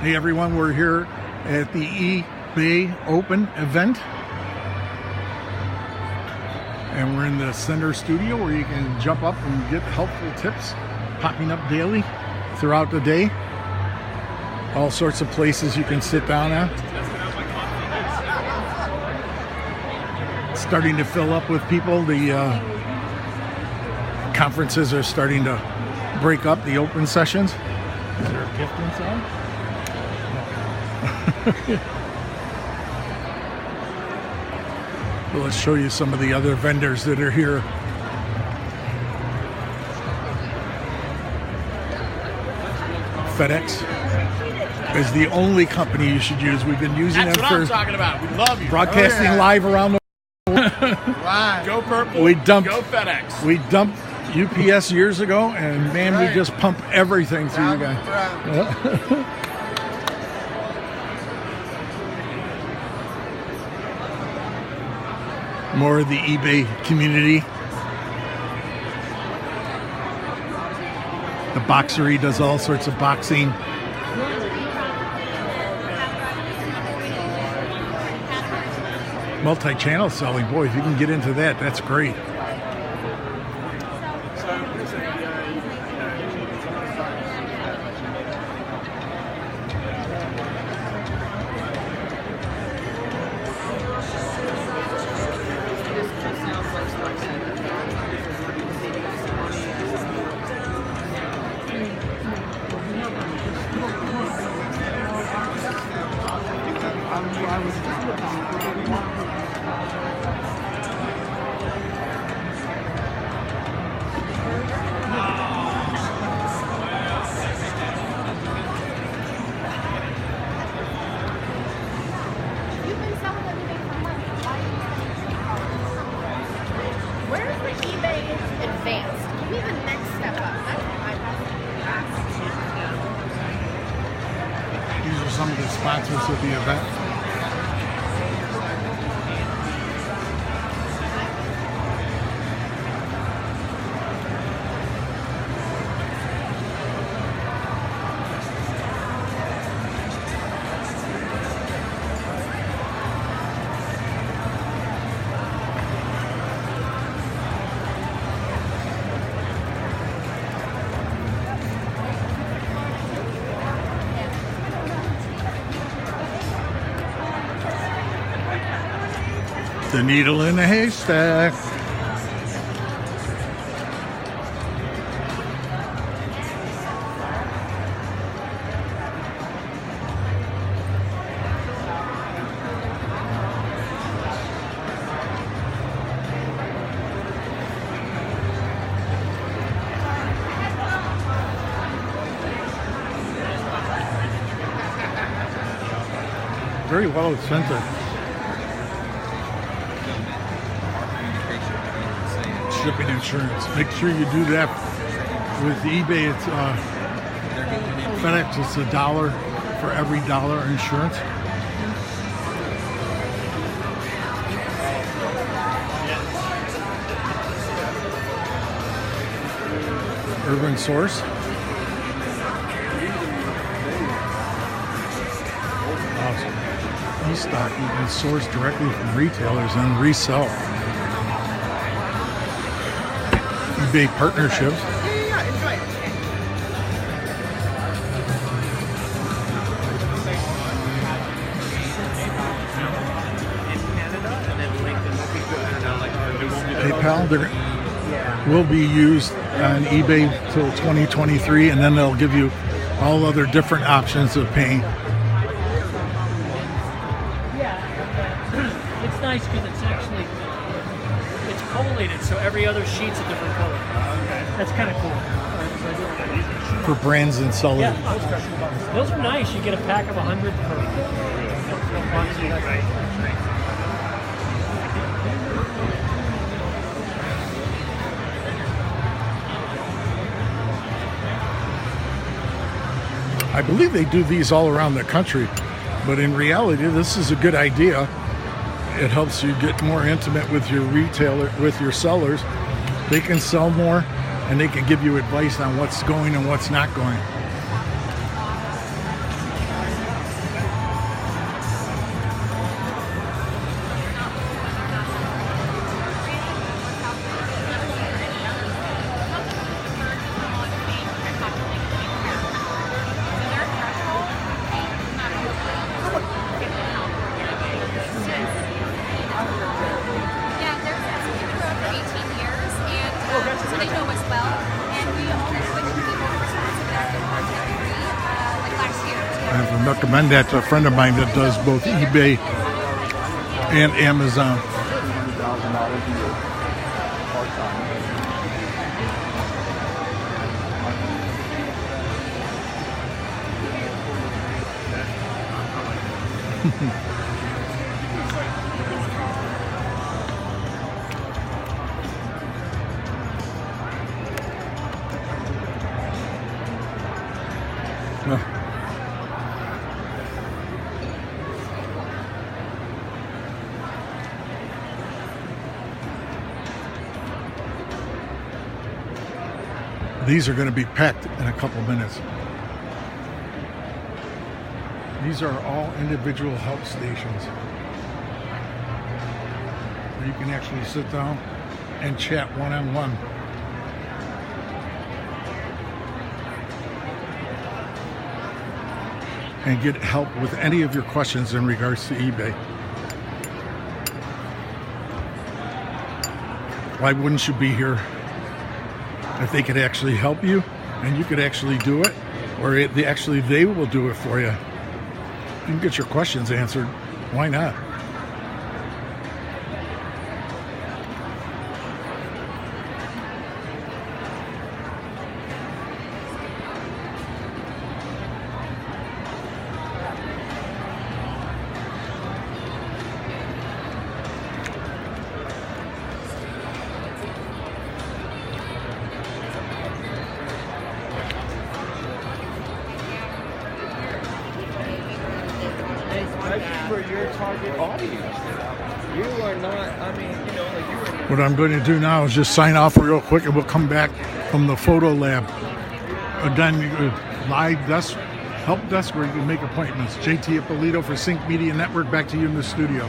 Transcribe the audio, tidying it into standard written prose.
Hey everyone, we're here at the eBay Open event. And we're in the center studio where you can jump up and get helpful tips popping up daily throughout the day. All sorts of places you can sit down at. It's starting to fill up with people. The conferences are starting to break up, the open sessions. Is there a gift inside? Well, let's show you some of the other vendors that are here. FedEx is the only company you should use. We've been using That's it what for I'm talking about. We love you. broadcasting live around the Live. Go purple. Go FedEx. We dumped UPS years ago, and man, we just pump everything through you guys. More of the eBay community. The Boxery does all sorts of boxing. Multi-channel selling, boy, if you can get into that, that's great. Where's the eBay Advanced? Give me the next step up. These are some of the sponsors of the event. The needle in a haystack. Very well expensive. Shipping insurance. Make sure you do that with eBay. It's FedEx. It's $1 for every dollar insurance. Urban Source. Awesome. E-stock you can source directly from retailers and resell. eBay partnerships. PayPal will be used on eBay till 2023, and then they'll give you all other different options of paying. It's nice because it's collated, so every other sheet's a different color. That's kind of cool. For brands and sellers. Yeah, those are nice. You get a pack of 100 for I believe they do these all around the country, but in reality, this is a good idea. It helps you get more intimate with your retailer, with your sellers. They can sell more, and they can give you advice on what's going and what's not going. I recommend that to a friend of mine that does both eBay and Amazon. These are going to be packed in a couple minutes. These are all individual help stations where you can actually sit down and chat one-on-one. And get help with any of your questions in regards to eBay. Why wouldn't you be here if they could actually help you and you could actually do it, or they will do it for you? You can get your questions answered. Why not? For your target audience, you are not. I mean, you know, like you are. What I'm going to do now is just sign off real quick, and we'll come back from the photo lab. Again, live help desk where you can make appointments. JT Ippolito for Sync Media Network. Back to you in the studio.